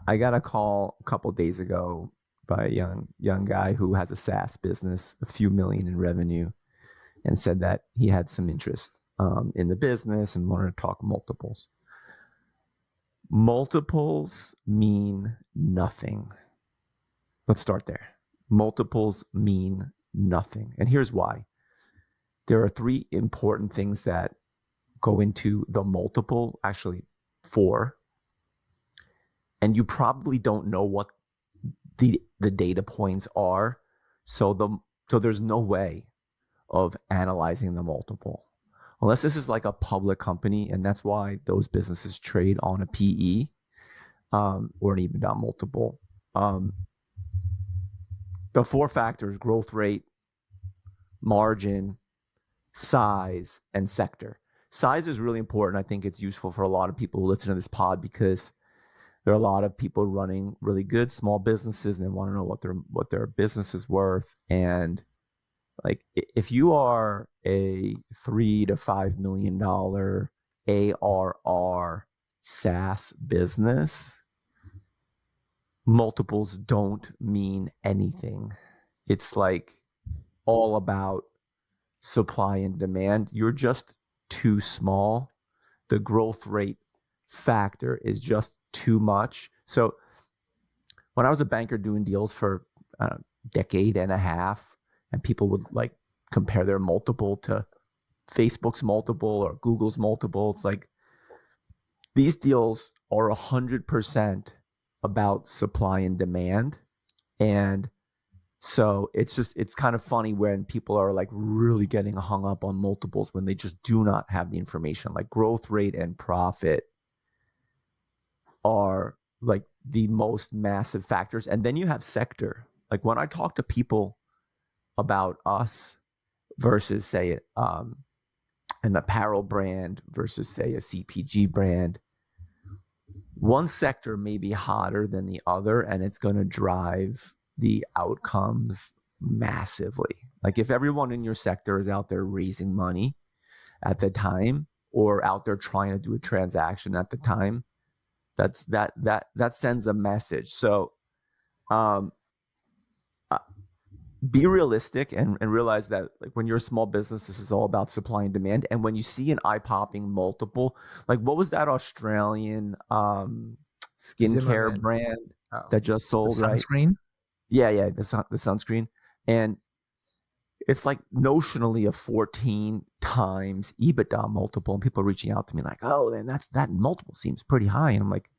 I got a call a couple days ago by a young guy who has a SaaS business, a few million in revenue, and said that he had some interest in the business and wanted to talk multiples. Multiples mean nothing. Let's start there. Multiples mean nothing. And here's why. There are three important things that go into the multiple, actually four, and you probably don't know what the data points are. So there's no way of analyzing the multiple unless this is like a public company, and that's why those businesses trade on a PE or an EBITDA multiple. The four factors: growth rate, margin, size, and sector. Size is really important. I think it's useful for a lot of people who listen to this pod because there are a lot of people running really good small businesses and they want to know what their business is worth. And like if you are a $3 to $5 million ARR SaaS business, multiples don't mean anything. It's like all about supply and demand. You're just too small. The growth rate factor is just too much. So when I was a banker doing deals for a decade and a half, and people would like compare their multiple to Facebook's multiple or Google's multiple, it's like these deals are 100% about supply and demand. And so it's kind of funny when people are like really getting hung up on multiples when they just do not have the information. Like growth rate and profit are like the most massive factors. And then you have sector. Like when I talk to people about us versus say an apparel brand versus say a CPG brand, one sector may be hotter than the other, and it's going to drive the outcomes massively. Like if everyone in your sector is out there raising money at the time or out there trying to do a transaction at the time, that sends a message. So be realistic and realize that like when you're a small business, this is all about supply and demand. And when you see an eye-popping multiple, like what was that Australian skincare Zimmerman. brand Oh. that just sold, The right? sunscreen? Yeah, the sunscreen. And it's like notionally a 14 times EBITDA multiple. And people are reaching out to me like, oh, then that multiple seems pretty high. And I'm like,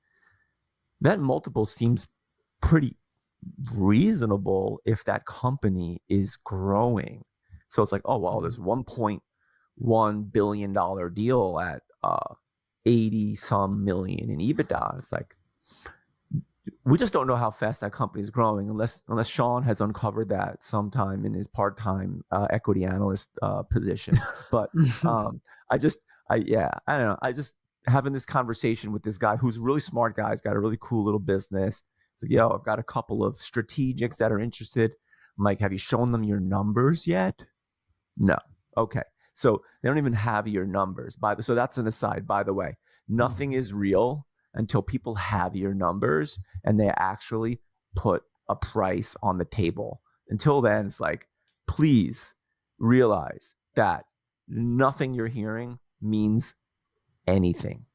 that multiple seems pretty reasonable if that company is growing. So it's like, oh, well, there's $1.1 billion deal at 80 some million in EBITDA. It's like, we just don't know how fast that company is growing unless Sean has uncovered that sometime in his part-time equity analyst position. But I don't know. I just having this conversation with this guy who's a really smart guy. He's got a really cool little business. So, yo, I've got a couple of strategics that are interested. I'm like, have you shown them your numbers yet? No. Okay. So they don't even have your numbers. So that's an aside, by the way. Nothing is real until people have your numbers and they actually put a price on the table. Until then, it's like, please realize that nothing you're hearing means anything.